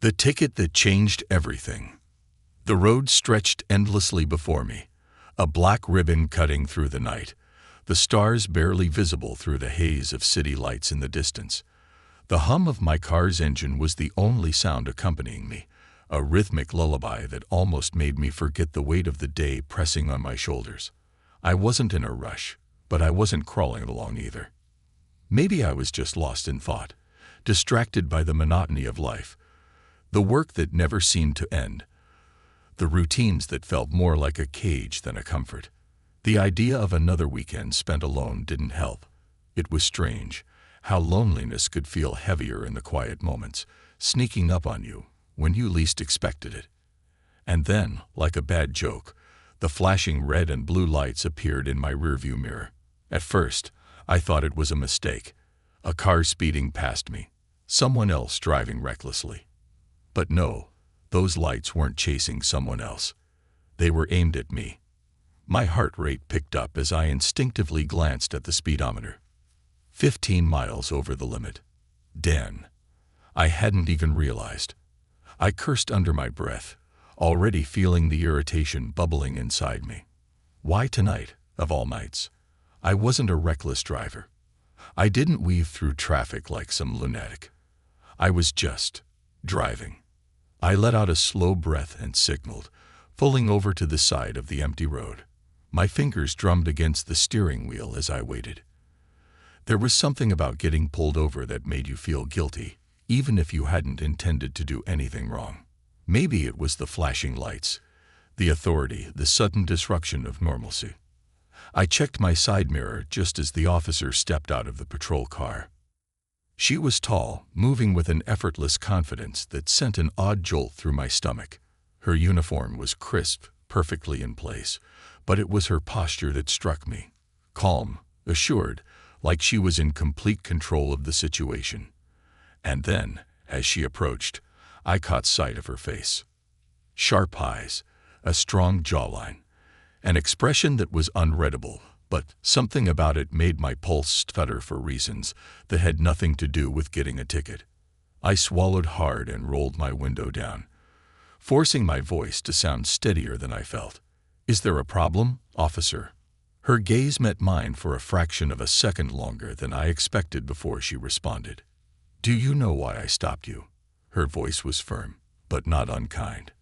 The ticket that changed everything. The road stretched endlessly before me, a black ribbon cutting through the night, the stars barely visible through the haze of city lights in the distance. The hum of my car's engine was the only sound accompanying me, a rhythmic lullaby that almost made me forget the weight of the day pressing on my shoulders. I wasn't in a rush, but I wasn't crawling along either. Maybe I was just lost in thought, distracted by the monotony of life, the work that never seemed to end, the routines that felt more like a cage than a comfort. The idea of another weekend spent alone didn't help. It was strange how loneliness could feel heavier in the quiet moments, sneaking up on you when you least expected it. And then, like a bad joke, the flashing red and blue lights appeared in my rearview mirror. At first, I thought it was a mistake, a car speeding past me, someone else driving recklessly. But no, those lights weren't chasing someone else. They were aimed at me. My heart rate picked up as I instinctively glanced at the speedometer. 15 miles over the limit. Dan. I hadn't even realized. I cursed under my breath, already feeling the irritation bubbling inside me. Why tonight, of all nights? I wasn't a reckless driver. I didn't weave through traffic like some lunatic. I was just driving. I let out a slow breath and signaled, pulling over to the side of the empty road. My fingers drummed against the steering wheel as I waited. There was something about getting pulled over that made you feel guilty, even if you hadn't intended to do anything wrong. Maybe it was the flashing lights, the authority, the sudden disruption of normalcy. I checked my side mirror just as the officer stepped out of the patrol car. She was tall, moving with an effortless confidence that sent an odd jolt through my stomach. Her uniform was crisp, perfectly in place, but it was her posture that struck me. Calm, assured, like she was in complete control of the situation. And then, as she approached, I caught sight of her face. Sharp eyes, a strong jawline, an expression that was unreadable, but something about it made my pulse stutter for reasons that had nothing to do with getting a ticket. I swallowed hard and rolled my window down, forcing my voice to sound steadier than I felt. "Is there a problem, officer?" Her gaze met mine for a fraction of a second longer than I expected before she responded. "Do you know why I stopped you?" Her voice was firm, but not unkind.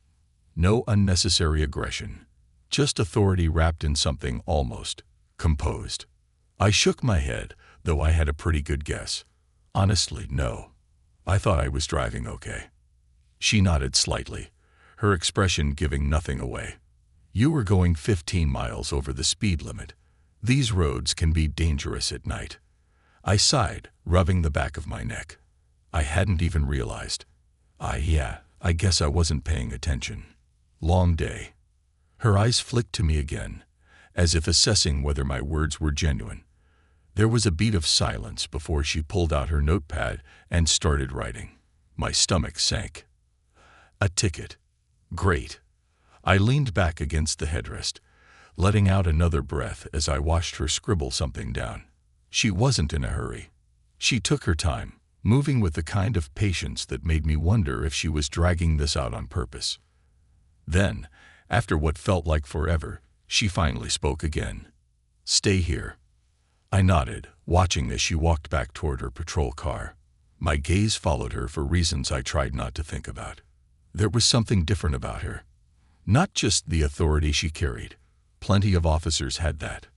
No unnecessary aggression, just authority wrapped in something almost composed. I shook my head, though I had a pretty good guess. Honestly, no. I thought I was driving okay. She nodded slightly, her expression giving nothing away. "You were going 15 miles over the speed limit. These roads can be dangerous at night." I sighed, rubbing the back of my neck. I hadn't even realized. I guess I wasn't paying attention. Long day. Her eyes flicked to me again, as if assessing whether my words were genuine. There was a beat of silence before she pulled out her notepad and started writing. My stomach sank. A ticket. Great. I leaned back against the headrest, letting out another breath as I watched her scribble something down. She wasn't in a hurry. She took her time, moving with the kind of patience that made me wonder if she was dragging this out on purpose. Then, after what felt like forever, she finally spoke again. "Stay here." I nodded, watching as she walked back toward her patrol car. My gaze followed her for reasons I tried not to think about. There was something different about her. Not just the authority she carried. Plenty of officers had that.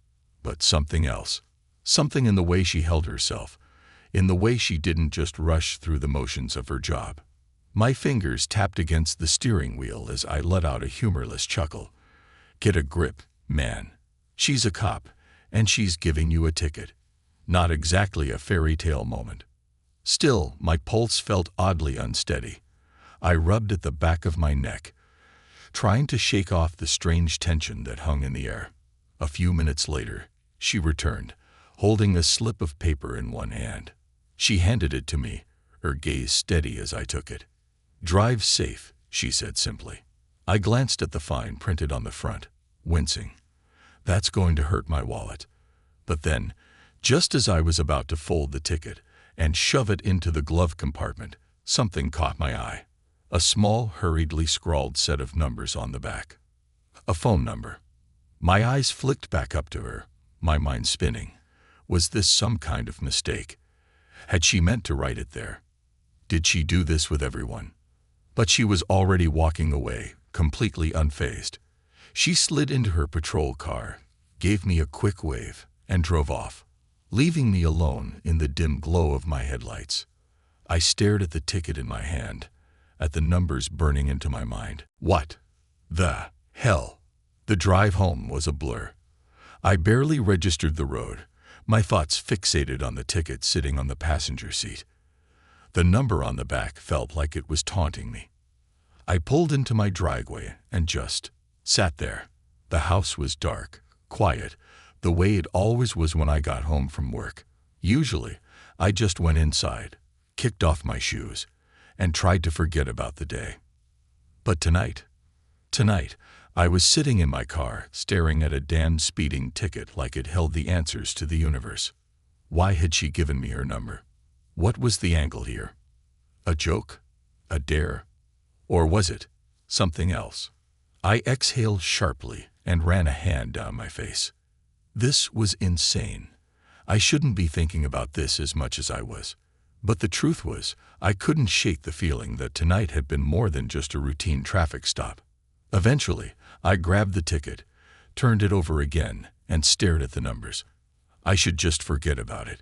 But something else. Something in the way she held herself, in the way she didn't just rush through the motions of her job. My fingers tapped against the steering wheel as I let out a humorless chuckle. Get a grip, man. She's a cop, and she's giving you a ticket. Not exactly a fairy tale moment. Still, my pulse felt oddly unsteady. I rubbed at the back of my neck, trying to shake off the strange tension that hung in the air. A few minutes later, she returned, holding a slip of paper in one hand. She handed it to me, her gaze steady as I took it. "Drive safe," she said simply. I glanced at the fine printed on the front, wincing. That's going to hurt my wallet. But then, just as I was about to fold the ticket and shove it into the glove compartment, something caught my eye. A small, hurriedly scrawled set of numbers on the back. A phone number. My eyes flicked back up to her, my mind spinning. Was this some kind of mistake? Had she meant to write it there? Did she do this with everyone? But she was already walking away, completely unfazed. She slid into her patrol car, gave me a quick wave, and drove off, leaving me alone in the dim glow of my headlights. I stared at the ticket in my hand, at the numbers burning into my mind. What the hell? The drive home was a blur. I barely registered the road, my thoughts fixated on the ticket sitting on the passenger seat. The number on the back felt like it was taunting me. I pulled into my driveway and just sat there. The house was dark, quiet, the way it always was when I got home from work. Usually, I just went inside, kicked off my shoes, and tried to forget about the day. But tonight, I was sitting in my car, staring at a damned speeding ticket like it held the answers to the universe. Why had she given me her number? What was the angle here? A joke? A dare? Or was it something else? I exhaled sharply and ran a hand down my face. This was insane. I shouldn't be thinking about this as much as I was. But the truth was, I couldn't shake the feeling that tonight had been more than just a routine traffic stop. Eventually, I grabbed the ticket, turned it over again, and stared at the numbers. I should just forget about it.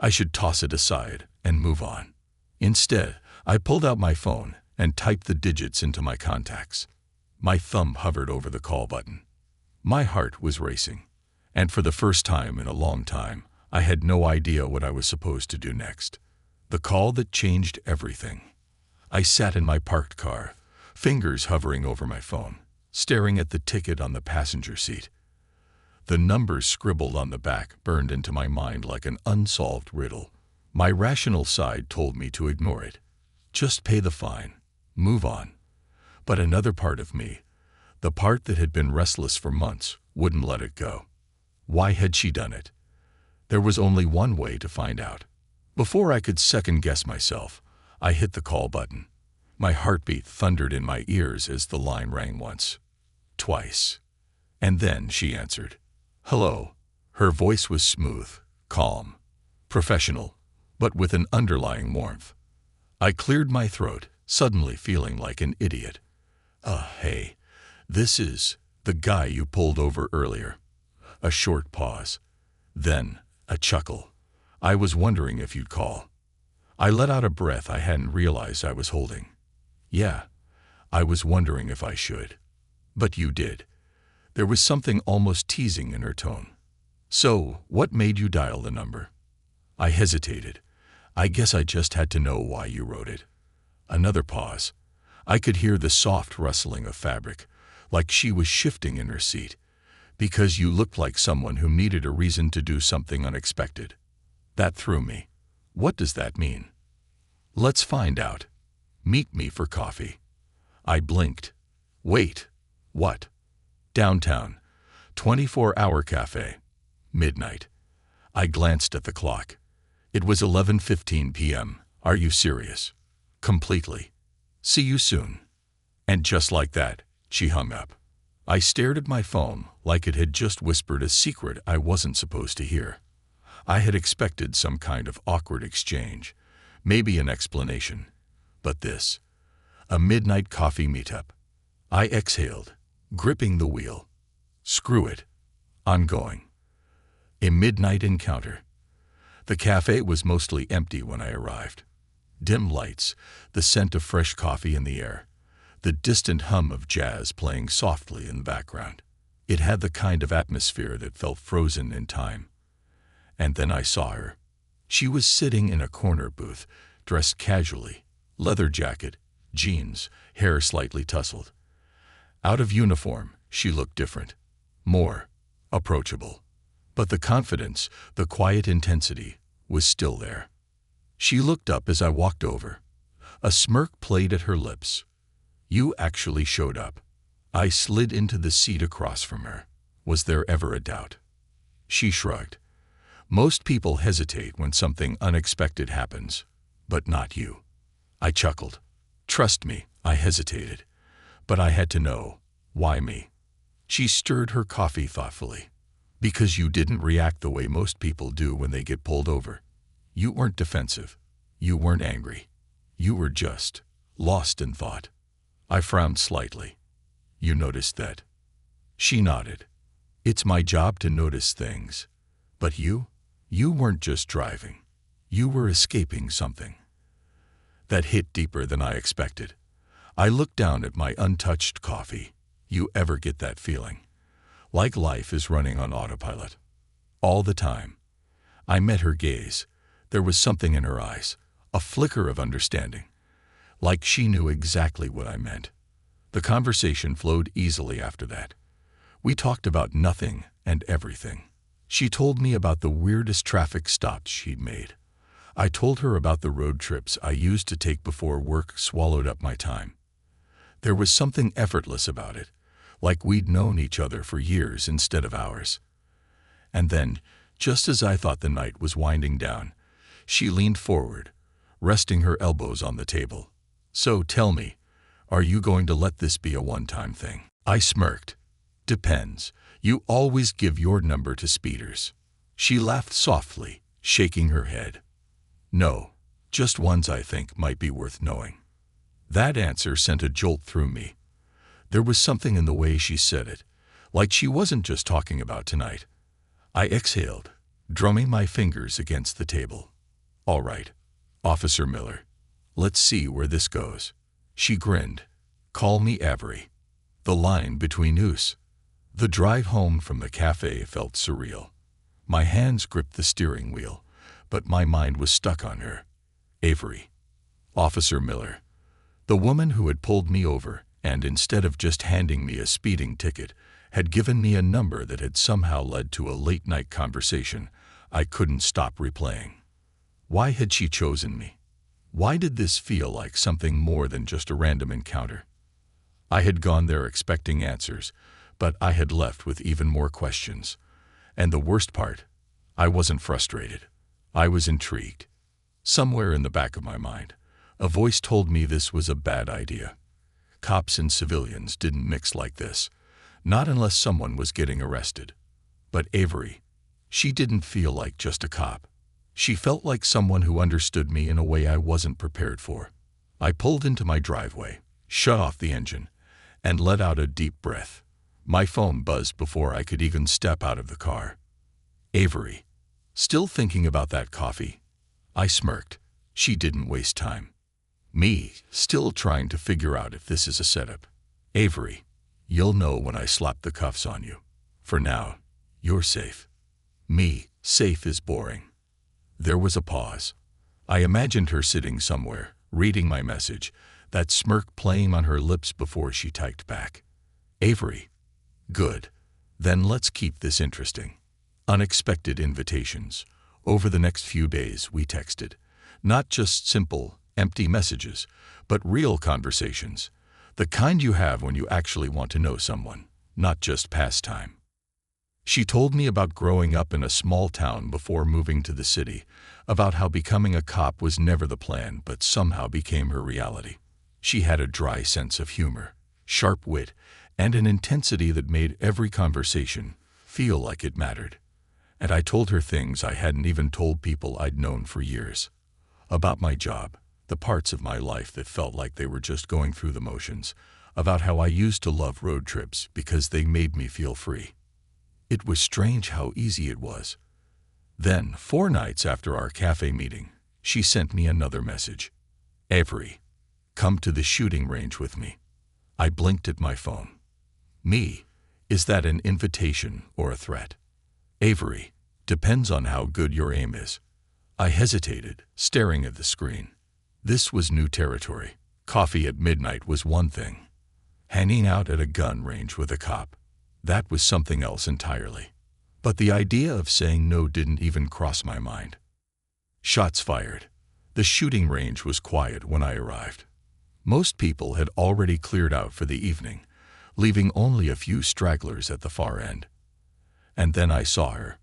I should toss it aside and move on. Instead, I pulled out my phone and typed the digits into my contacts. My thumb hovered over the call button. My heart was racing, and for the first time in a long time, I had no idea what I was supposed to do next. The call that changed everything. I sat in my parked car, fingers hovering over my phone, staring at the ticket on the passenger seat. The numbers scribbled on the back burned into my mind like an unsolved riddle. My rational side told me to ignore it. Just pay the fine. Move on. But another part of me, the part that had been restless for months, wouldn't let it go. Why had she done it? There was only one way to find out. Before I could second-guess myself, I hit the call button. My heartbeat thundered in my ears as the line rang once, twice. And then she answered. Hello. Her voice was smooth, calm, professional, but with an underlying warmth. I cleared my throat, suddenly feeling like an idiot. Hey, this is the guy you pulled over earlier. A short pause. Then a chuckle. I was wondering if you'd call. I let out a breath I hadn't realized I was holding. Yeah, I was wondering if I should. But you did. There was something almost teasing in her tone. So, what made you dial the number? I hesitated. I guess I just had to know why you wrote it. Another pause. I could hear the soft rustling of fabric, like she was shifting in her seat. Because you looked like someone who needed a reason to do something unexpected. That threw me. What does that mean? Let's find out. Meet me for coffee. I blinked. Wait. What? Downtown. 24-hour cafe. Midnight. I glanced at the clock. It was 11:15 p.m. Are you serious? Completely. See you soon. And just like that, she hung up. I stared at my phone like it had just whispered a secret I wasn't supposed to hear. I had expected some kind of awkward exchange, maybe an explanation. But this, a midnight coffee meetup. I exhaled, gripping the wheel. Screw it. Ongoing. A midnight encounter. The cafe was mostly empty when I arrived. Dim lights, the scent of fresh coffee in the air, the distant hum of jazz playing softly in the background. It had the kind of atmosphere that felt frozen in time. And then I saw her. She was sitting in a corner booth, dressed casually, leather jacket, jeans, hair slightly tousled. Out of uniform, she looked different, more approachable. But the confidence, the quiet intensity, was still there. She looked up as I walked over. A smirk played at her lips. You actually showed up. I slid into the seat across from her. Was there ever a doubt? She shrugged. Most people hesitate when something unexpected happens, but not you. I chuckled. Trust me, I hesitated. But I had to know. Why me? She stirred her coffee thoughtfully. Because you didn't react the way most people do when they get pulled over. You weren't defensive. You weren't angry. You were just lost in thought. I frowned slightly. You noticed that? She nodded. It's my job to notice things. But you weren't just driving. You were escaping something. That hit deeper than I expected. I looked down at my untouched coffee. You ever get that feeling? Like life is running on autopilot. All the time. I met her gaze. There was something in her eyes, a flicker of understanding. Like she knew exactly what I meant. The conversation flowed easily after that. We talked about nothing and everything. She told me about the weirdest traffic stops she'd made. I told her about the road trips I used to take before work swallowed up my time. There was something effortless about it, like we'd known each other for years instead of hours. And then, just as I thought the night was winding down, she leaned forward, resting her elbows on the table. So tell me, are you going to let this be a one-time thing? I smirked. Depends. You always give your number to speeders. She laughed softly, shaking her head. No, just ones I think might be worth knowing. That answer sent a jolt through me. There was something in the way she said it, like she wasn't just talking about tonight. I exhaled, drumming my fingers against the table. All right, Officer Miller. Let's see where this goes. She grinned. Call me Avery. The line between us. The drive home from the cafe felt surreal. My hands gripped the steering wheel, but my mind was stuck on her. Avery. Officer Miller. The woman who had pulled me over and, instead of just handing me a speeding ticket, had given me a number that had somehow led to a late-night conversation I couldn't stop replaying. Why had she chosen me? Why did this feel like something more than just a random encounter? I had gone there expecting answers, but I had left with even more questions. And the worst part, I wasn't frustrated. I was intrigued. Somewhere in the back of my mind, a voice told me this was a bad idea. Cops and civilians didn't mix like this, not unless someone was getting arrested. But Avery, she didn't feel like just a cop. She felt like someone who understood me in a way I wasn't prepared for. I pulled into my driveway, shut off the engine, and let out a deep breath. My phone buzzed before I could even step out of the car. Avery. Still thinking about that coffee? I smirked. She didn't waste time. Me, still trying to figure out if this is a setup. Avery, you'll know when I slap the cuffs on you. For now, you're safe. Me, safe is boring. There was a pause. I imagined her sitting somewhere, reading my message, that smirk playing on her lips before she typed back. Avery. Good. Then let's keep this interesting. Unexpected invitations. Over the next few days, we texted. Not just simple, empty messages, but real conversations. The kind you have when you actually want to know someone, not just pastime. She told me about growing up in a small town before moving to the city, about how becoming a cop was never the plan but somehow became her reality. She had a dry sense of humor, sharp wit, and an intensity that made every conversation feel like it mattered. And I told her things I hadn't even told people I'd known for years. About my job, the parts of my life that felt like they were just going through the motions, about how I used to love road trips because they made me feel free. It was strange how easy it was. Then, 4 nights after our cafe meeting, she sent me another message. Avery, come to the shooting range with me. I blinked at my phone. Me, is that an invitation or a threat? Avery, depends on how good your aim is. I hesitated, staring at the screen. This was new territory. Coffee at midnight was one thing. Hanging out at a gun range with a cop, that was something else entirely. But the idea of saying no didn't even cross my mind. Shots fired. The shooting range was quiet when I arrived. Most people had already cleared out for the evening, leaving only a few stragglers at the far end. And then I saw her.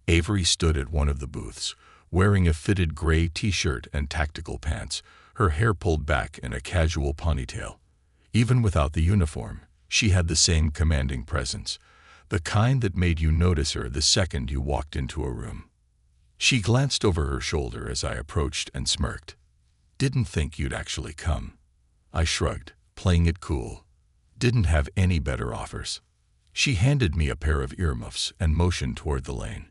Avery stood at one of the booths, wearing a fitted gray t-shirt and tactical pants, her hair pulled back in a casual ponytail. Even without the uniform, she had the same commanding presence, the kind that made you notice her the second you walked into a room. She glanced over her shoulder as I approached and smirked. "Didn't think you'd actually come." I shrugged, playing it cool. Didn't have any better offers. She handed me a pair of earmuffs and motioned toward the lane.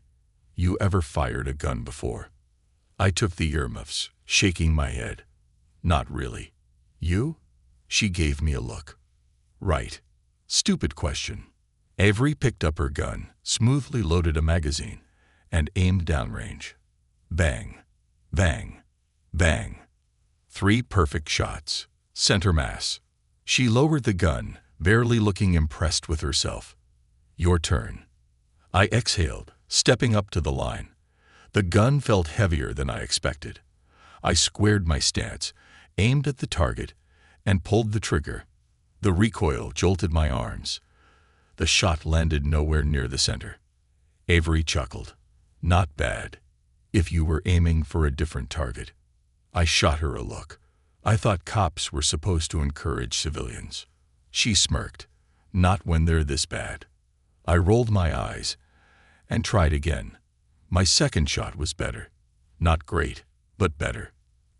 "You ever fired a gun before?" I took the earmuffs, shaking my head. "Not really." "You?" She gave me a look. "Right. Stupid question." Avery picked up her gun, smoothly loaded a magazine, and aimed downrange. Bang, bang, bang. 3 perfect shots. Center mass. She lowered the gun, barely looking impressed with herself. "Your turn." I exhaled, stepping up to the line. The gun felt heavier than I expected. I squared my stance, aimed at the target, and pulled the trigger. The recoil jolted my arms. The shot landed nowhere near the center. Avery chuckled. "Not bad, if you were aiming for a different target." I shot her a look. I thought cops were supposed to encourage civilians. She smirked. "Not when they're this bad." I rolled my eyes and tried again. My second shot was better. Not great, but better.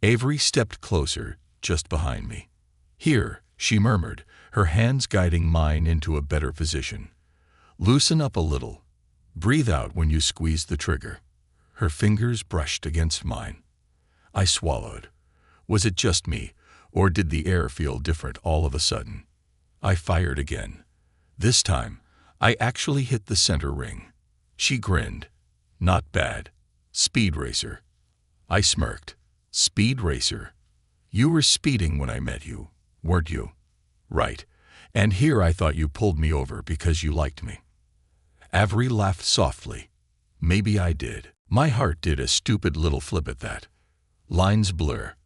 Avery stepped closer, just behind me. "Here," she murmured, her hands guiding mine into a better position. "Loosen up a little. Breathe out when you squeeze the trigger." Her fingers brushed against mine. I swallowed. Was it just me, or did the air feel different all of a sudden? I fired again. This time, I actually hit the center ring. She grinned. "Not bad. Speed racer." I smirked. "Speed racer? You were speeding when I met you, weren't you?" "Right. And here I thought you pulled me over because you liked me." Avery laughed softly. Maybe I did. My heart did a stupid little flip at that. Lines blur.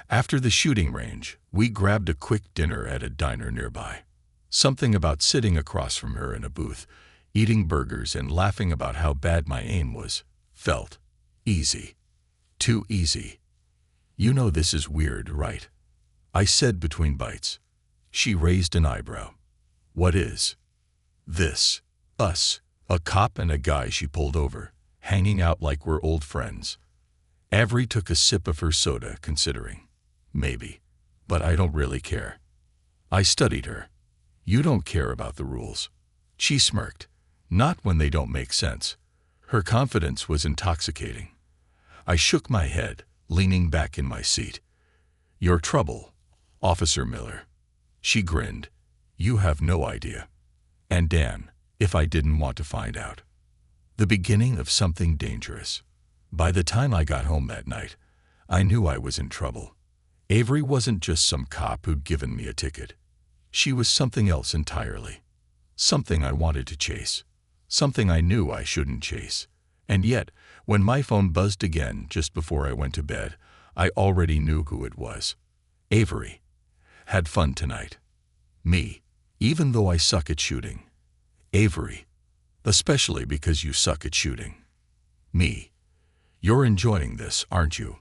After the shooting range, we grabbed a quick dinner at a diner nearby. Something about sitting across from her in a booth, eating burgers and laughing about how bad my aim was, felt easy. Too easy. "You know this is weird, right?" I said between bites. She raised an eyebrow. "What is?" "This. Us. A cop and a guy she pulled over, hanging out like we're old friends." Avery took a sip of her soda, considering. "Maybe. But I don't really care." I studied her. "You don't care about the rules." She smirked. "Not when they don't make sense." Her confidence was intoxicating. I shook my head, leaning back in my seat. "Your trouble, Officer Miller." She grinned. "You have no idea. And damn, if I didn't want to find out." The beginning of something dangerous. By the time I got home that night, I knew I was in trouble. Avery wasn't just some cop who'd given me a ticket. She was something else entirely. Something I wanted to chase. Something I knew I shouldn't chase. And yet, when my phone buzzed again just before I went to bed, I already knew who it was. Avery. "Had fun tonight." Me. "Even though I suck at shooting." Avery. "Especially because you suck at shooting." Me. "You're enjoying this, aren't you?"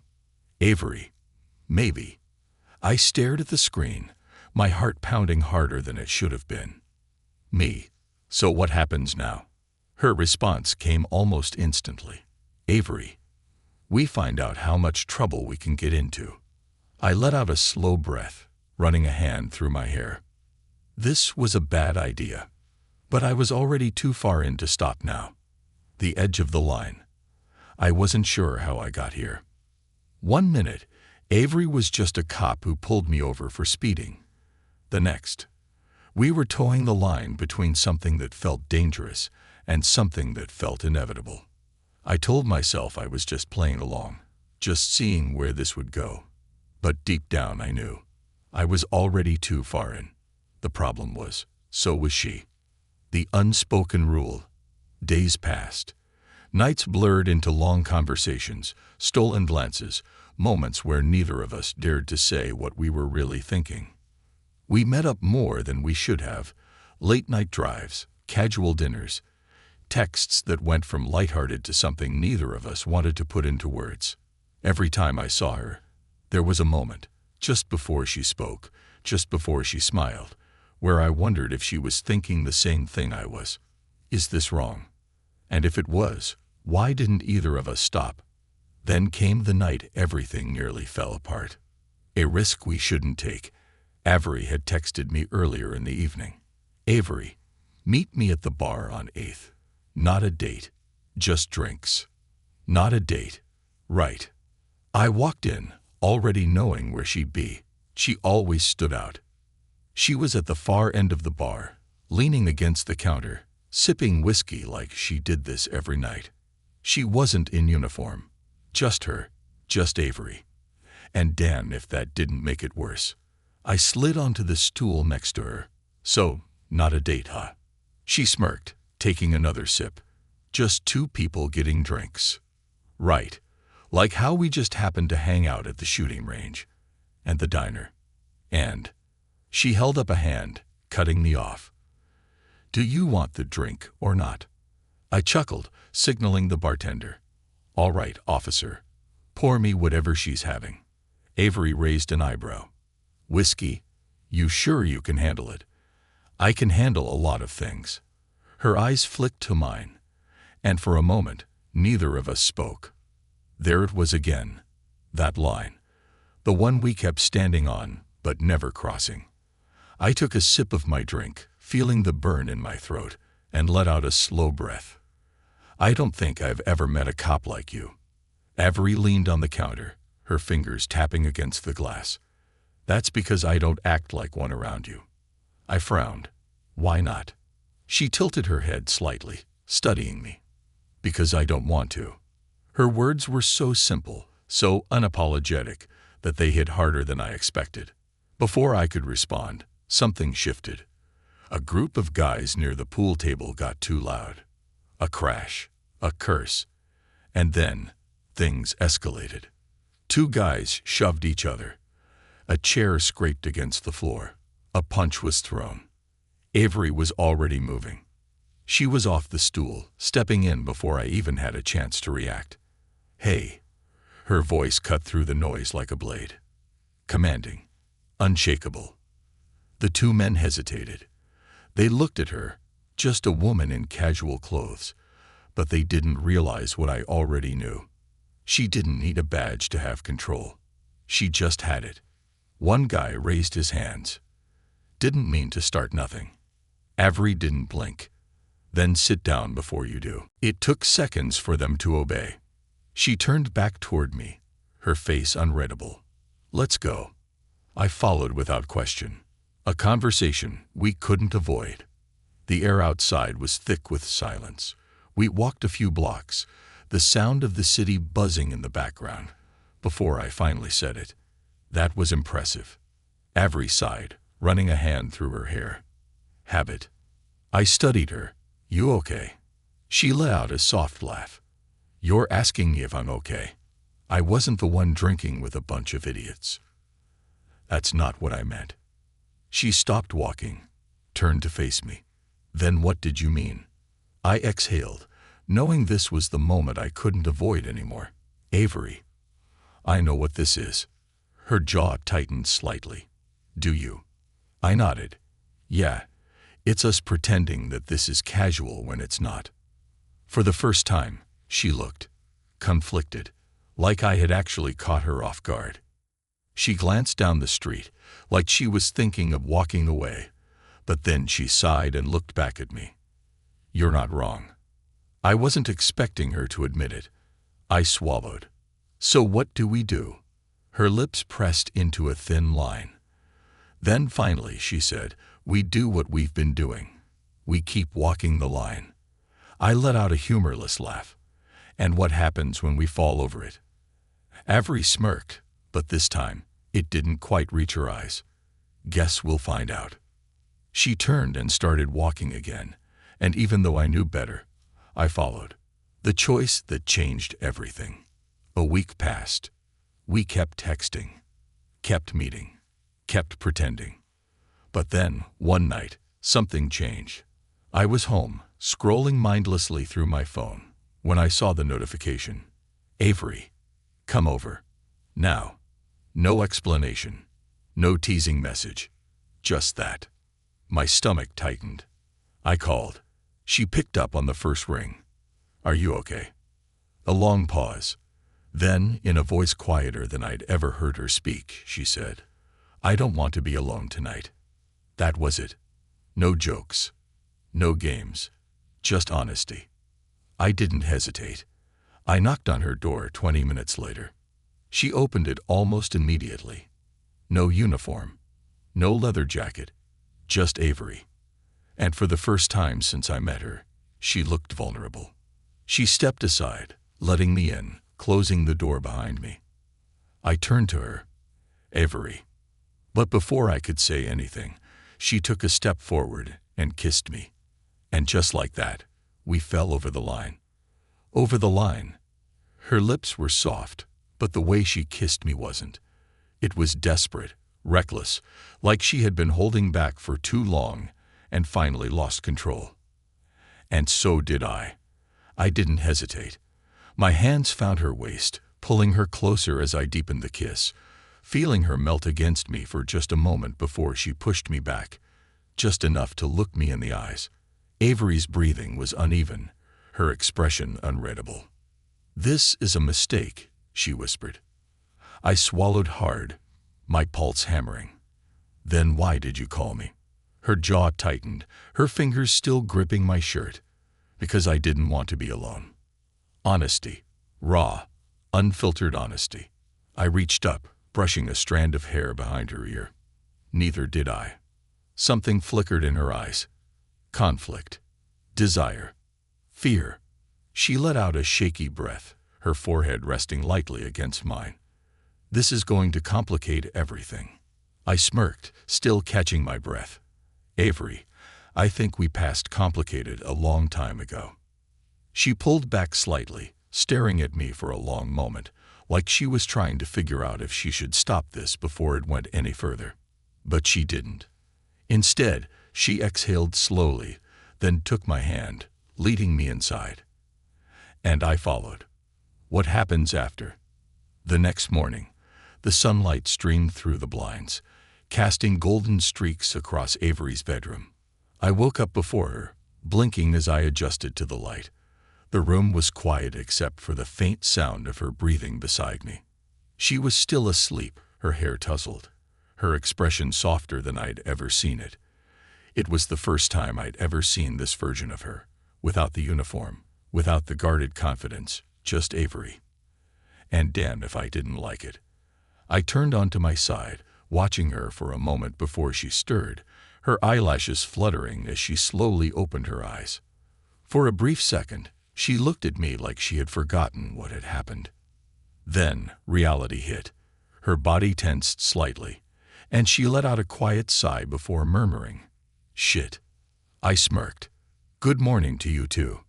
Avery. "Maybe." I stared at the screen, my heart pounding harder than it should have been. Me. "So what happens now?" Her response came almost instantly. Avery. "We find out how much trouble we can get into." I let out a slow breath, running a hand through my hair. This was a bad idea. But I was already too far in to stop now. The edge of the line. I wasn't sure how I got here. 1 minute, Avery was just a cop who pulled me over for speeding. The next, we were towing the line between something that felt dangerous and something that felt inevitable. I told myself I was just playing along, just seeing where this would go. But deep down I knew. I was already too far in. The problem was, so was she. The unspoken rule. Days passed. Nights blurred into long conversations, stolen glances, moments where neither of us dared to say what we were really thinking. We met up more than we should have. Late-night drives, casual dinners, texts that went from lighthearted to something neither of us wanted to put into words. Every time I saw her, There was a moment, just before she spoke, just before she smiled, where I wondered if she was thinking the same thing I was. Is this wrong? And if it was, why didn't either of us stop? Then came the night everything nearly fell apart. A risk we shouldn't take. Avery had texted me earlier in the evening. Avery, meet me at the bar on 8th. Not a date, just drinks. Not a date. Right. I walked in, already knowing where she'd be. She always stood out. She was at the far end of the bar, leaning against the counter, sipping whiskey like she did this every night. She wasn't in uniform. Just her, just Avery. And damn if that didn't make it worse. I slid onto the stool next to her. So, not a date, huh? She smirked, taking another sip. Just two people getting drinks. Right. Like how we just happened to hang out at the shooting range. And the diner. And she held up a hand, cutting me off. Do you want the drink or not? I chuckled, signaling the bartender. All right, officer. Pour me whatever she's having. Avery raised an eyebrow. Whiskey? You sure you can handle it? I can handle a lot of things. Her eyes flicked to mine, and for a moment, neither of us spoke. There it was again, that line, the one we kept standing on, but never crossing. I took a sip of my drink, feeling the burn in my throat, and let out a slow breath. I don't think I've ever met a cop like you. Avery leaned on the counter, her fingers tapping against the glass. That's because I don't act like one around you. I frowned. Why not? She tilted her head slightly, studying me. Because I don't want to. Her words were so simple, so unapologetic, that they hit harder than I expected. Before I could respond, something shifted. A group of guys near the pool table got too loud. A crash, a curse, and then things escalated. Two guys shoved each other. A chair scraped against the floor. A punch was thrown. Avery was already moving. She was off the stool, stepping in before I even had a chance to react. Hey. Her voice cut through the noise like a blade. Commanding. Unshakable. The two men hesitated. They looked at her, just a woman in casual clothes, but they didn't realize what I already knew. She didn't need a badge to have control. She just had it. One guy raised his hands. Didn't mean to start nothing. Avery didn't blink. Then sit down before you do. It took seconds for them to obey. She turned back toward me, her face unreadable. Let's go. I followed without question. A conversation we couldn't avoid. The air outside was thick with silence. We walked a few blocks, the sound of the city buzzing in the background, before I finally said it. That was impressive. Avery sighed, running a hand through her hair. Habit. I studied her. You okay? She let out a soft laugh. You're asking me if I'm okay. I wasn't the one drinking with a bunch of idiots. That's not what I meant. She stopped walking, turned to face me. Then what did you mean? I exhaled, knowing this was the moment I couldn't avoid anymore. Avery. I know what this is. Her jaw tightened slightly. Do you? I nodded. Yeah, it's us pretending that this is casual when it's not. For the first time, she looked conflicted, like I had actually caught her off guard. She glanced down the street, like she was thinking of walking away, but then she sighed and looked back at me. You're not wrong. I wasn't expecting her to admit it. I swallowed. So what do we do? Her lips pressed into a thin line. Then finally, she said, we do what we've been doing. We keep walking the line. I let out a humorless laugh. And what happens when we fall over it? Avery smirked, but this time, it didn't quite reach her eyes. Guess we'll find out. She turned and started walking again, and even though I knew better, I followed. The choice that changed everything. A week passed. We kept texting, kept meeting, kept pretending. But then, one night, something changed. I was home, scrolling mindlessly through my phone, when I saw the notification. Avery, come over. Now. No explanation. No teasing message. Just that. My stomach tightened. I called. She picked up on the first ring. "Are you okay?" A long pause. Then, in a voice quieter than I'd ever heard her speak, she said, "I don't want to be alone tonight." That was it. No jokes. No games. Just honesty. I didn't hesitate. I knocked on her door 20 minutes later. She opened it almost immediately. No uniform. No leather jacket. Just Avery. And for the first time since I met her, she looked vulnerable. She stepped aside, letting me in, closing the door behind me. I turned to her. "Avery." But before I could say anything, she took a step forward and kissed me. And just like that, we fell over the line. Over the line. Her lips were soft, but the way she kissed me wasn't. It was desperate, reckless, like she had been holding back for too long and finally lost control. And so did I. I didn't hesitate. My hands found her waist, pulling her closer as I deepened the kiss, feeling her melt against me for just a moment before she pushed me back, just enough to look me in the eyes. Avery's breathing was uneven, her expression unreadable. "This is a mistake," she whispered. I swallowed hard, my pulse hammering. "Then why did you call me?" Her jaw tightened, her fingers still gripping my shirt. "Because I didn't want to be alone." Honesty. Raw, unfiltered honesty. I reached up, brushing a strand of hair behind her ear. Neither did I. Something flickered in her eyes. Conflict. Desire. Fear. She let out a shaky breath, her forehead resting lightly against mine. "This is going to complicate everything." I smirked, still catching my breath. "Avery, I think we passed complicated a long time ago." She pulled back slightly, staring at me for a long moment, like she was trying to figure out if she should stop this before it went any further. But she didn't. Instead, she exhaled slowly, then took my hand, leading me inside. And I followed. What happens after? The next morning, the sunlight streamed through the blinds, casting golden streaks across Avery's bedroom. I woke up before her, blinking as I adjusted to the light. The room was quiet except for the faint sound of her breathing beside me. She was still asleep, her hair tousled, her expression softer than I'd ever seen it. It was the first time I'd ever seen this version of her, without the uniform, without the guarded confidence, just Avery. And damn if I didn't like it. I turned onto my side, watching her for a moment before she stirred, her eyelashes fluttering as she slowly opened her eyes. For a brief second, she looked at me like she had forgotten what had happened. Then reality hit. Her body tensed slightly, and she let out a quiet sigh before murmuring, "Shit." I smirked. "Good morning to you too."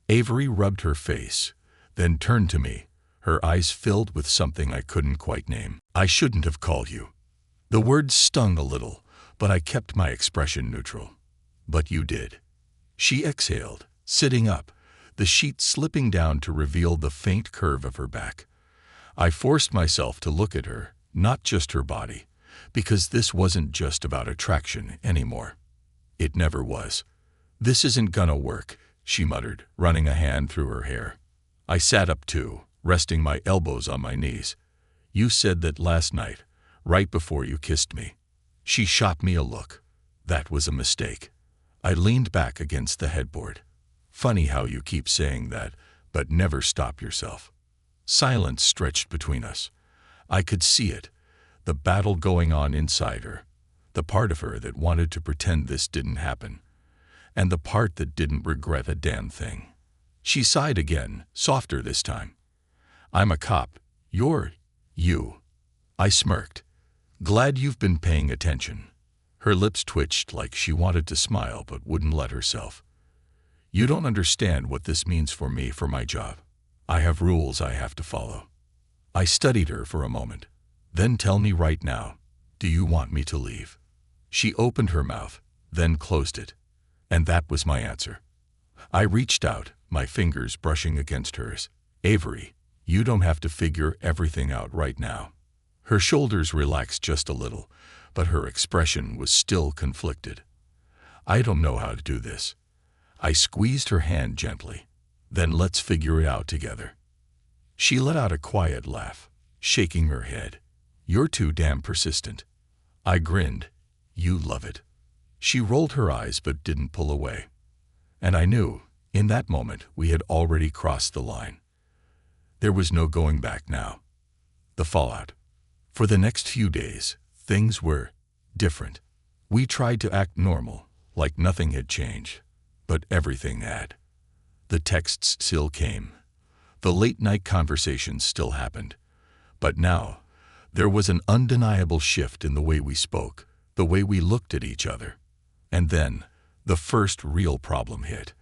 Avery rubbed her face, then turned to me, her eyes filled with something I couldn't quite name. "I shouldn't have called you." The words stung a little, but I kept my expression neutral. "But you did." She exhaled, sitting up, the sheet slipping down to reveal the faint curve of her back. I forced myself to look at her, not just her body, because this wasn't just about attraction anymore. It never was. "This isn't gonna work," she muttered, running a hand through her hair. I sat up too, resting my elbows on my knees. "You said that last night, right before you kissed me." She shot me a look. That was a mistake. I leaned back against the headboard. "Funny how you keep saying that, but never stop yourself." Silence stretched between us. I could see it, the battle going on inside her, the part of her that wanted to pretend this didn't happen, and the part that didn't regret a damn thing. She sighed again, softer this time. "I'm a cop. You're you." I smirked. "Glad you've been paying attention." Her lips twitched like she wanted to smile but wouldn't let herself. "You don't understand what this means for me for my job. I have rules I have to follow." I studied her for a moment. "Then tell me right now, do you want me to leave?" She opened her mouth, then closed it. And that was my answer. I reached out, my fingers brushing against hers. "Avery, you don't have to figure everything out right now. Her shoulders relaxed just a little, but her expression was still conflicted. I don't know how to do this. I squeezed her hand gently. Then let's figure it out together. She let out a quiet laugh, shaking her head. You're too damn persistent. I grinned. You love it. She rolled her eyes but didn't pull away. And I knew, in that moment, we had already crossed the line. There was no going back now. The fallout. For the next few days, things were different. We tried to act normal, like nothing had changed, but everything had. The texts still came. The late-night conversations still happened. But now, there was an undeniable shift in the way we spoke, the way we looked at each other. And then, the first real problem hit.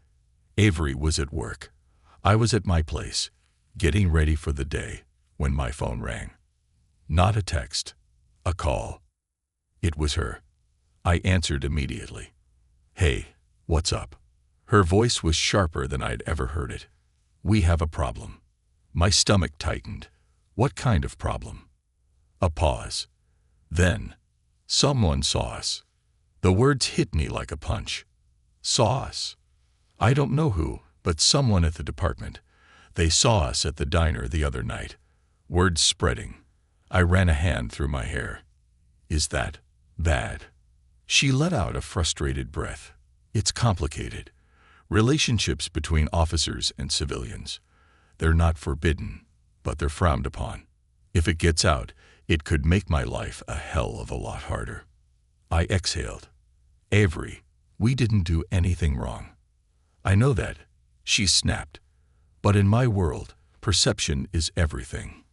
Avery was at work. I was at my place, getting ready for the day, when my phone rang. Not a text, a call. It was her. I answered immediately. Hey, what's up? Her voice was sharper than I'd ever heard it. We have a problem. My stomach tightened. What kind of problem? A pause. Then, someone saw us. The words hit me like a punch. Saw us. I don't know who, but someone at the department. They saw us at the diner the other night. Words spreading. I ran a hand through my hair. Is that bad? She let out a frustrated breath. It's complicated. Relationships between officers and civilians. They're not forbidden, but they're frowned upon. If it gets out, it could make my life a hell of a lot harder. I exhaled. Avery, we didn't do anything wrong. I know that, she snapped. But in my world, perception is everything.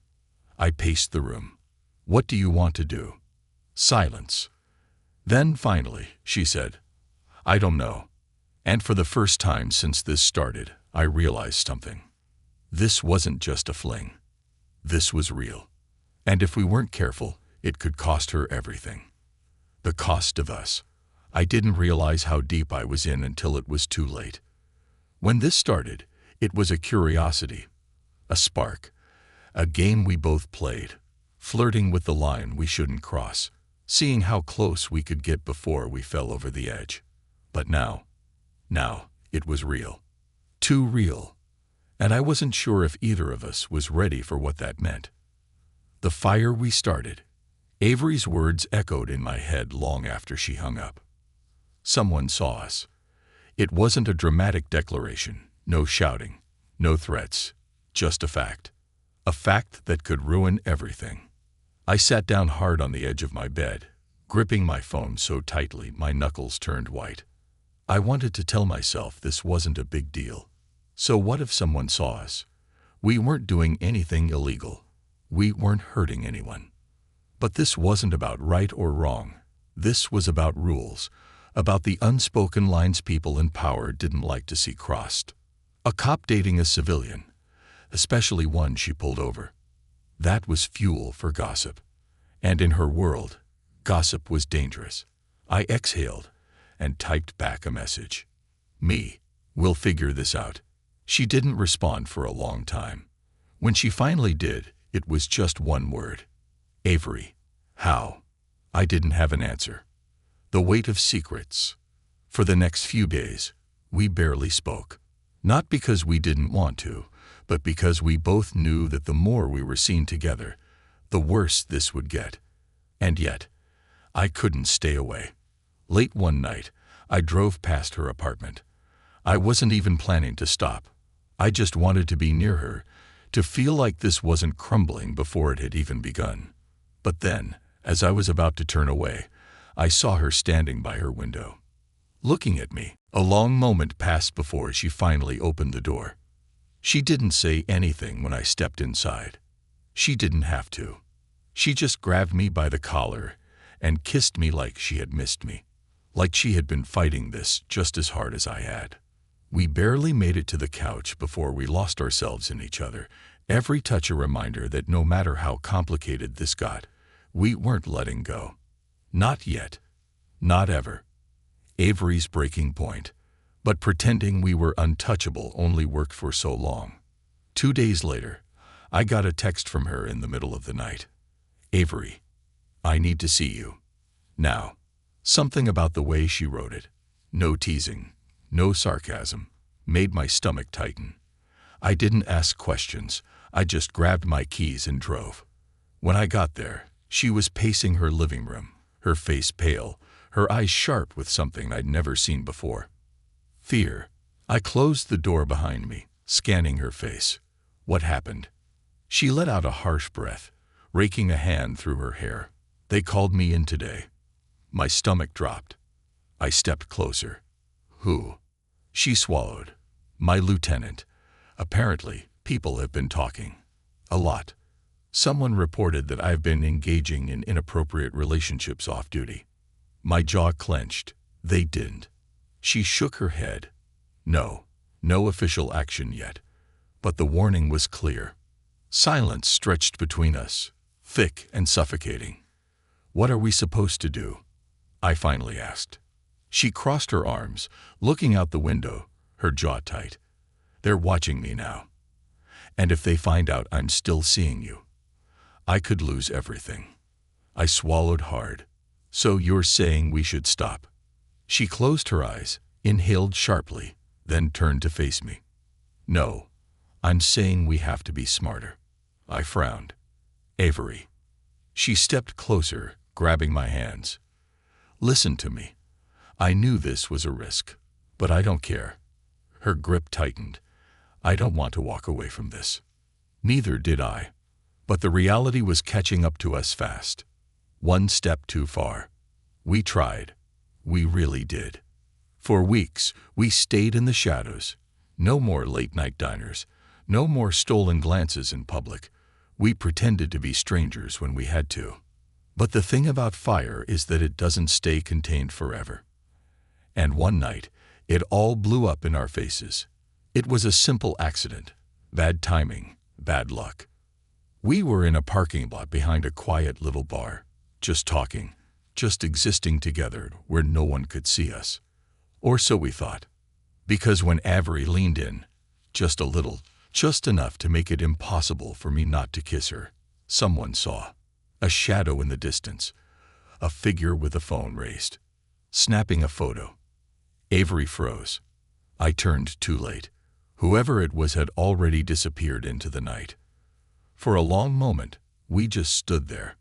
I paced the room. What do you want to do? Silence. Then finally, she said, I don't know. And for the first time since this started, I realized something. This wasn't just a fling. This was real. And if we weren't careful, it could cost her everything. The cost of us. I didn't realize how deep I was in until it was too late. When this started, it was a curiosity, a spark, a game we both played, flirting with the line we shouldn't cross, seeing how close we could get before we fell over the edge. But now, it was real. Too real. And I wasn't sure if either of us was ready for what that meant. The fire we started. Avery's words echoed in my head long after she hung up. Someone saw us. It wasn't a dramatic declaration, no shouting, no threats, just a fact. A fact that could ruin everything. I sat down hard on the edge of my bed, gripping my phone so tightly my knuckles turned white. I wanted to tell myself this wasn't a big deal. So what if someone saw us? We weren't doing anything illegal. We weren't hurting anyone. But this wasn't about right or wrong. This was about rules, about the unspoken lines people in power didn't like to see crossed. A cop dating a civilian, especially one she pulled over. That was fuel for gossip. And in her world, gossip was dangerous. I exhaled and typed back a message. Me, we'll figure this out. She didn't respond for a long time. When she finally did, it was just one word. Avery. How? I didn't have an answer. The weight of secrets. For the next few days, we barely spoke. Not because we didn't want to, but because we both knew that the more we were seen together, the worse this would get. And yet, I couldn't stay away. Late one night, I drove past her apartment. I wasn't even planning to stop. I just wanted to be near her, to feel like this wasn't crumbling before it had even begun. But then, as I was about to turn away, I saw her standing by her window, looking at me. A long moment passed before she finally opened the door. She didn't say anything when I stepped inside. She didn't have to. She just grabbed me by the collar and kissed me like she had missed me, like she had been fighting this just as hard as I had. We barely made it to the couch before we lost ourselves in each other, every touch a reminder that no matter how complicated this got, we weren't letting go. Not yet. Not ever. Avery's breaking point. But pretending we were untouchable only worked for so long. 2 days later, I got a text from her in the middle of the night. Avery, I need to see you. Now. Something about the way she wrote it, no teasing, no sarcasm, made my stomach tighten. I didn't ask questions. I just grabbed my keys and drove. When I got there, she was pacing her living room, her face pale, her eyes sharp with something I'd never seen before. Fear. I closed the door behind me, scanning her face. What happened? She let out a harsh breath, raking a hand through her hair. They called me in today. My stomach dropped. I stepped closer. Who? She swallowed. My lieutenant. Apparently, people have been talking. A lot. Someone reported that I've been engaging in inappropriate relationships off duty. My jaw clenched. They didn't. She shook her head. No official action yet. But the warning was clear. Silence stretched between us, thick and suffocating. What are we supposed to do? I finally asked. She crossed her arms, looking out the window, her jaw tight. They're watching me now. And if they find out I'm still seeing you, I could lose everything. I swallowed hard. So you're saying we should stop? She closed her eyes, inhaled sharply, then turned to face me. No, I'm saying we have to be smarter. I frowned. Avery. She stepped closer, grabbing my hands. Listen to me. I knew this was a risk, but I don't care. Her grip tightened. I don't want to walk away from this. Neither did I. But the reality was catching up to us fast. One step too far. We tried. We really did. For weeks, we stayed in the shadows. No more late-night diners. No more stolen glances in public. We pretended to be strangers when we had to. But the thing about fire is that it doesn't stay contained forever. And one night, it all blew up in our faces. It was a simple accident. Bad timing. Bad luck. We were in a parking lot behind a quiet little bar, just talking, just existing together where no one could see us. Or so we thought. Because when Avery leaned in, just a little, just enough to make it impossible for me not to kiss her, someone saw. A shadow in the distance. A figure with a phone raised. Snapping a photo. Avery froze. I turned too late. Whoever it was had already disappeared into the night. For a long moment, we just stood there,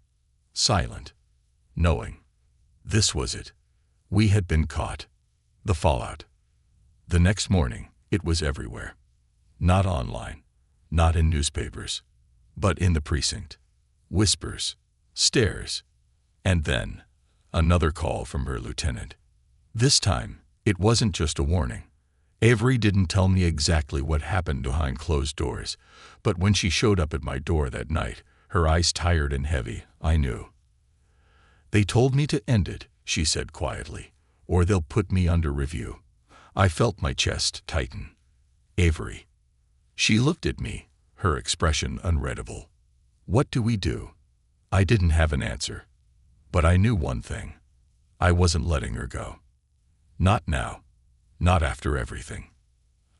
silent, knowing. This was it. We had been caught. The fallout. The next morning, it was everywhere. Not online, not in newspapers, but in the precinct. Whispers, stares, and then another call from her lieutenant. This time, it wasn't just a warning. Avery didn't tell me exactly what happened behind closed doors, but when she showed up at my door that night, her eyes tired and heavy, I knew. They told me to end it, she said quietly, or they'll put me under review. I felt my chest tighten. Avery. She looked at me, her expression unreadable. What do we do? I didn't have an answer. But I knew one thing. I wasn't letting her go. Not now. Not after everything.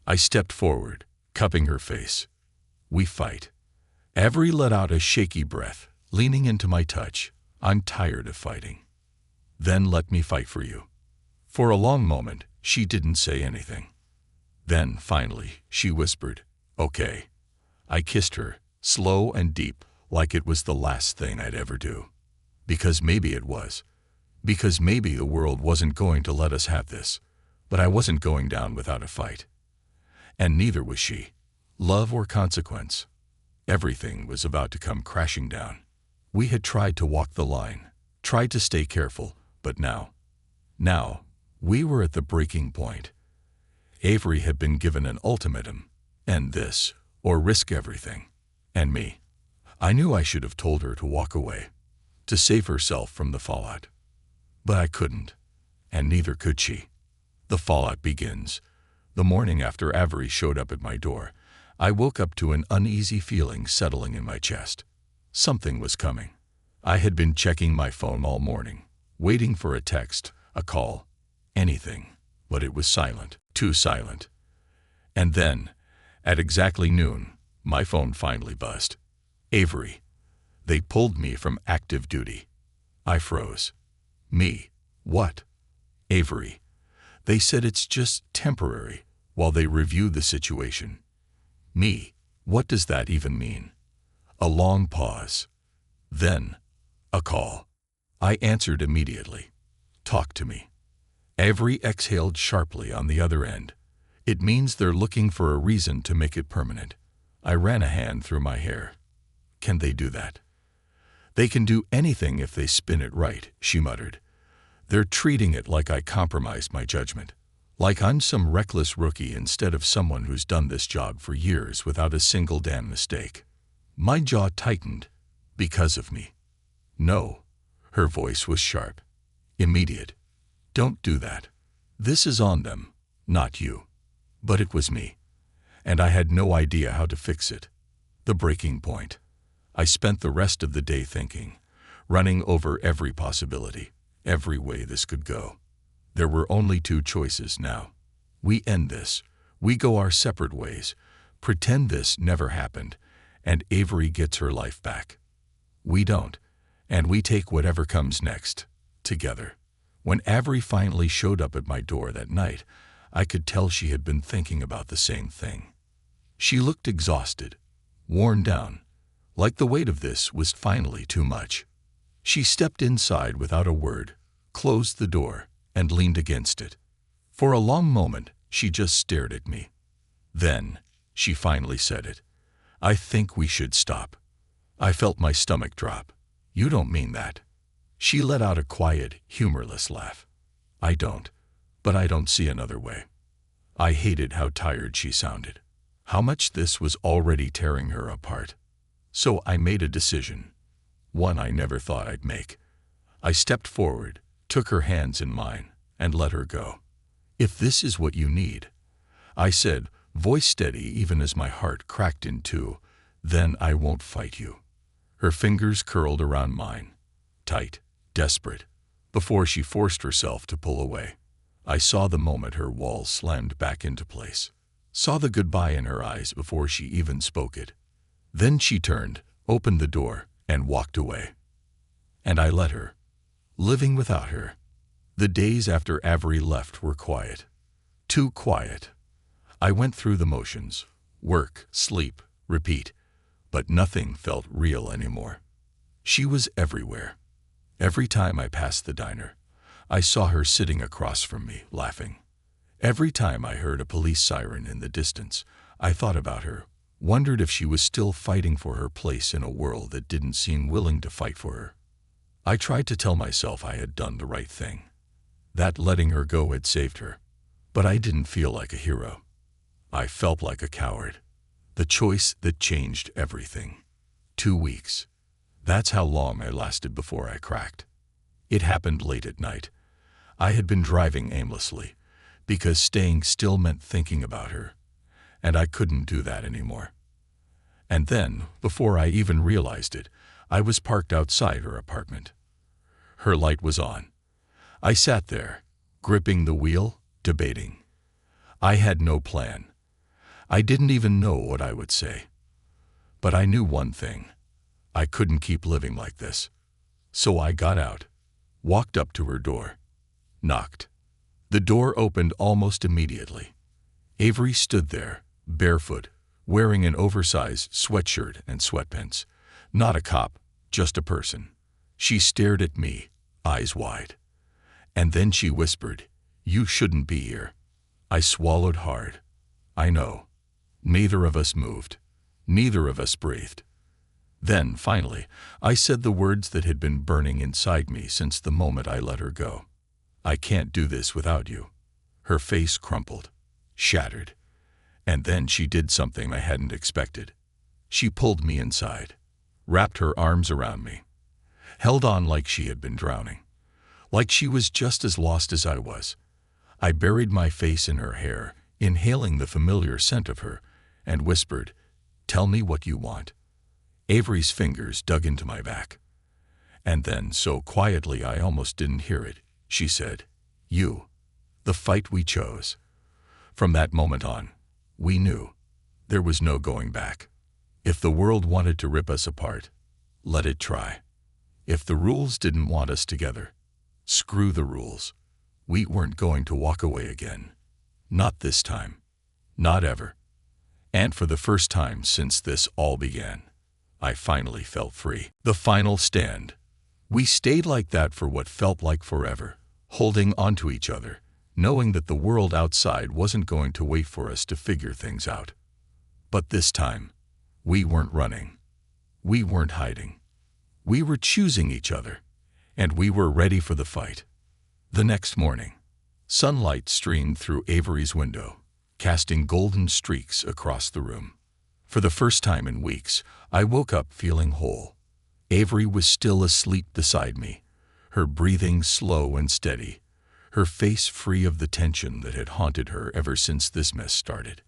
I stepped forward, cupping her face. We fight. Avery let out a shaky breath, leaning into my touch. I'm tired of fighting. Then let me fight for you. For a long moment, she didn't say anything. Then, finally, she whispered, "Okay." I kissed her, slow and deep, like it was the last thing I'd ever do. Because maybe it was. Because maybe the world wasn't going to let us have this. But I wasn't going down without a fight. And neither was she. Love or consequence. Everything was about to come crashing down. We had tried to walk the line, tried to stay careful, but now, we were at the breaking point. Avery had been given an ultimatum, end this, or risk everything. And me. I knew I should have told her to walk away, to save herself from the fallout. But I couldn't, and neither could she. The fallout begins. The morning after Avery showed up at my door, I woke up to an uneasy feeling settling in my chest. Something was coming. I had been checking my phone all morning, waiting for a text, a call, anything, but it was silent, too silent. And then, at exactly noon, my phone finally buzzed. Avery. They pulled me from active duty. I froze. Me? What? Avery. They said it's just temporary while they review the situation. Me? What does that even mean? A long pause. Then, a call. I answered immediately. Talk to me. Avery exhaled sharply on the other end. It means they're looking for a reason to make it permanent. I ran a hand through my hair. Can they do that? They can do anything if they spin it right, she muttered. They're treating it like I compromised my judgment. Like I'm some reckless rookie instead of someone who's done this job for years without a single damn mistake. My jaw tightened. Because of me. No. Her voice was sharp. Immediate. Don't do that. This is on them, not you. But it was me. And I had no idea how to fix it. The breaking point. I spent the rest of the day thinking, running over every possibility, every way this could go. There were only two choices now. We end this. We go our separate ways. Pretend this never happened, and Avery gets her life back. We don't, and we take whatever comes next, together. When Avery finally showed up at my door that night, I could tell she had been thinking about the same thing. She looked exhausted, worn down, like the weight of this was finally too much. She stepped inside without a word, closed the door, and leaned against it. For a long moment, she just stared at me. Then, she finally said it. I think we should stop. I felt my stomach drop. You don't mean that. She let out a quiet, humorless laugh. I don't. But I don't see another way. I hated how tired she sounded. How much this was already tearing her apart. So I made a decision. One I never thought I'd make. I stepped forward, took her hands in mine, and let her go. If this is what you need, I said, voice steady even as my heart cracked in two, then I won't fight you. Her fingers curled around mine, tight, desperate, before she forced herself to pull away. I saw the moment her walls slammed back into place, saw the goodbye in her eyes before she even spoke it. Then she turned, opened the door, and walked away. And I let her, living without her. The days after Avery left were quiet. Too quiet. I went through the motions, work, sleep, repeat, but nothing felt real anymore. She was everywhere. Every time I passed the diner, I saw her sitting across from me, laughing. Every time I heard a police siren in the distance, I thought about her, wondered if she was still fighting for her place in a world that didn't seem willing to fight for her. I tried to tell myself I had done the right thing, that letting her go had saved her, but I didn't feel like a hero. I felt like a coward. The choice that changed everything. 2 weeks. That's how long I lasted before I cracked. It happened late at night. I had been driving aimlessly, because staying still meant thinking about her, and I couldn't do that anymore. And then, before I even realized it, I was parked outside her apartment. Her light was on. I sat there, gripping the wheel, debating. I had no plan. I didn't even know what I would say. But I knew one thing. I couldn't keep living like this. So I got out, walked up to her door, knocked. The door opened almost immediately. Avery stood there, barefoot, wearing an oversized sweatshirt and sweatpants. Not a cop, just a person. She stared at me, eyes wide. And then she whispered, "You shouldn't be here." I swallowed hard. I know. Neither of us moved. Neither of us breathed. Then, finally, I said the words that had been burning inside me since the moment I let her go. I can't do this without you. Her face crumpled, shattered. And then she did something I hadn't expected. She pulled me inside, wrapped her arms around me, held on like she had been drowning, like she was just as lost as I was. I buried my face in her hair, inhaling the familiar scent of her, and whispered, "Tell me what you want." Avery's fingers dug into my back. And then, so quietly I almost didn't hear it, she said, "You. The fight we chose." From that moment on, we knew there was no going back. If the world wanted to rip us apart, let it try. If the rules didn't want us together, screw the rules. We weren't going to walk away again. Not this time. Not ever. And for the first time since this all began, I finally felt free. The final stand. We stayed like that for what felt like forever, holding onto each other, knowing that the world outside wasn't going to wait for us to figure things out. But this time, we weren't running. We weren't hiding. We were choosing each other, and we were ready for the fight. The next morning, sunlight streamed through Avery's window, casting golden streaks across the room. For the first time in weeks, I woke up feeling whole. Avery was still asleep beside me, her breathing slow and steady, her face free of the tension that had haunted her ever since this mess started.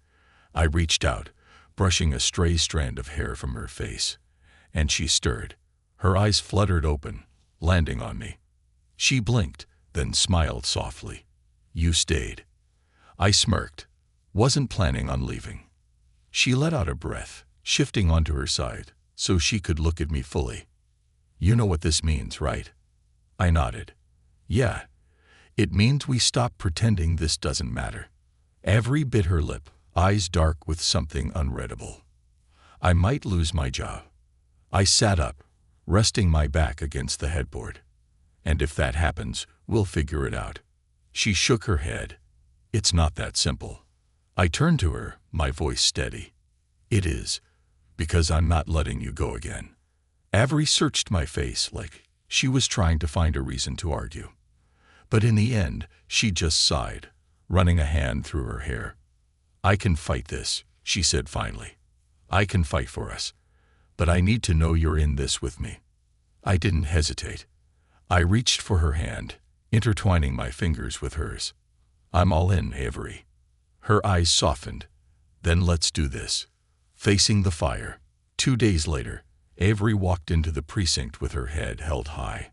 I reached out, brushing a stray strand of hair from her face, and she stirred. Her eyes fluttered open, landing on me. She blinked, then smiled softly. "You stayed." I smirked, wasn't planning on leaving. She let out a breath, shifting onto her side, so she could look at me fully. "You know what this means, right?" I nodded. "Yeah. It means we stop pretending this doesn't matter." Avery bit her lip, eyes dark with something unreadable. "I might lose my job." I sat up, resting my back against the headboard. "And if that happens, we'll figure it out." She shook her head. "It's not that simple." I turned to her, my voice steady. "It is, because I'm not letting you go again." Avery searched my face like she was trying to find a reason to argue. But in the end, she just sighed, running a hand through her hair. "I can fight this," she said finally. "I can fight for us. But I need to know you're in this with me." I didn't hesitate. I reached for her hand, intertwining my fingers with hers. "I'm all in, Avery." Her eyes softened. "Then let's do this." Facing the fire. 2 days later, Avery walked into the precinct with her head held high.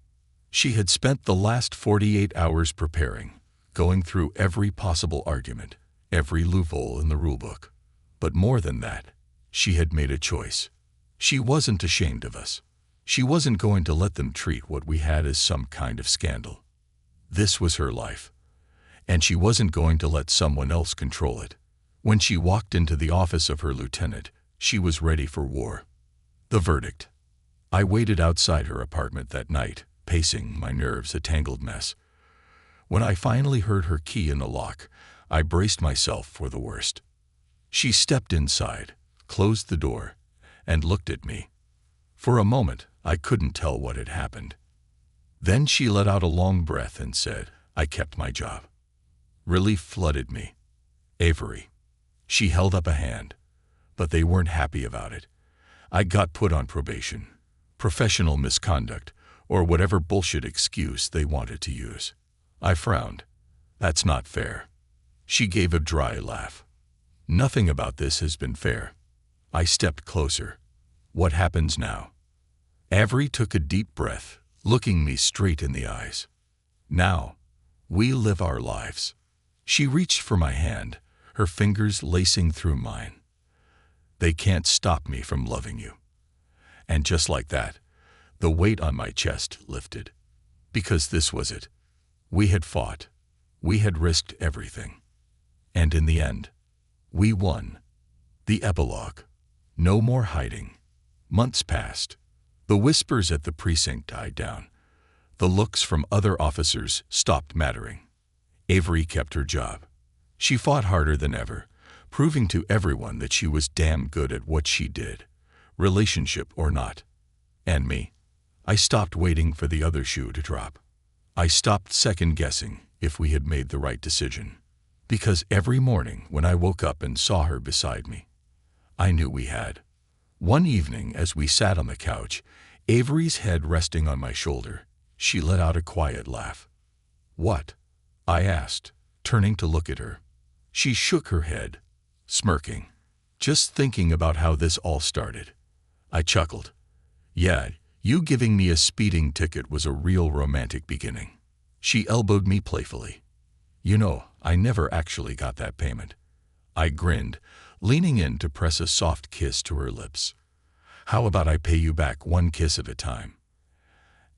She had spent the last 48 hours preparing, going through every possible argument, every loophole in the rulebook. But more than that, she had made a choice. She wasn't ashamed of us. She wasn't going to let them treat what we had as some kind of scandal. This was her life, and she wasn't going to let someone else control it. When she walked into the office of her lieutenant, she was ready for war. The verdict. I waited outside her apartment that night, pacing, my nerves a tangled mess. When I finally heard her key in the lock, I braced myself for the worst. She stepped inside, closed the door, and looked at me. For a moment, I couldn't tell what had happened. Then she let out a long breath and said, "I kept my job." Relief flooded me. "Avery." She held up a hand, but they weren't happy about it. I got put on probation, professional misconduct, or whatever bullshit excuse they wanted to use. I frowned. "That's not fair." She gave a dry laugh. "Nothing about this has been fair." I stepped closer. "What happens now?" Avery took a deep breath, looking me straight in the eyes. "Now, we live our lives." She reached for my hand, her fingers lacing through mine. "They can't stop me from loving you." And just like that, the weight on my chest lifted. Because this was it. We had fought. We had risked everything. And in the end, we won. The epilogue. No more hiding. Months passed. The whispers at the precinct died down. The looks from other officers stopped mattering. Avery kept her job. She fought harder than ever, proving to everyone that she was damn good at what she did, relationship or not. And me. I stopped waiting for the other shoe to drop. I stopped second-guessing if we had made the right decision. Because every morning when I woke up and saw her beside me, I knew we had. One evening as we sat on the couch, Avery's head resting on my shoulder, she let out a quiet laugh. "What?" I asked, turning to look at her. She shook her head, smirking. "Just thinking about how this all started." I chuckled. "Yeah, you giving me a speeding ticket was a real romantic beginning." She elbowed me playfully. "You know, I never actually got that payment." I grinned, leaning in to press a soft kiss to her lips. How about I pay you back one kiss at a time?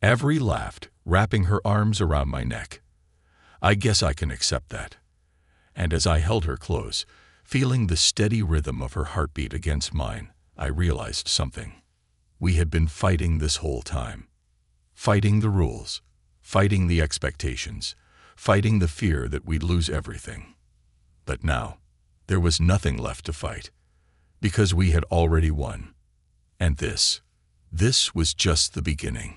Avery laughed, wrapping her arms around my neck. I guess I can accept that. And as I held her close, feeling the steady rhythm of her heartbeat against mine, I realized something. We had been fighting this whole time. Fighting the rules, fighting the expectations, fighting the fear that we'd lose everything. But now, there was nothing left to fight, because we had already won. And this was just the beginning.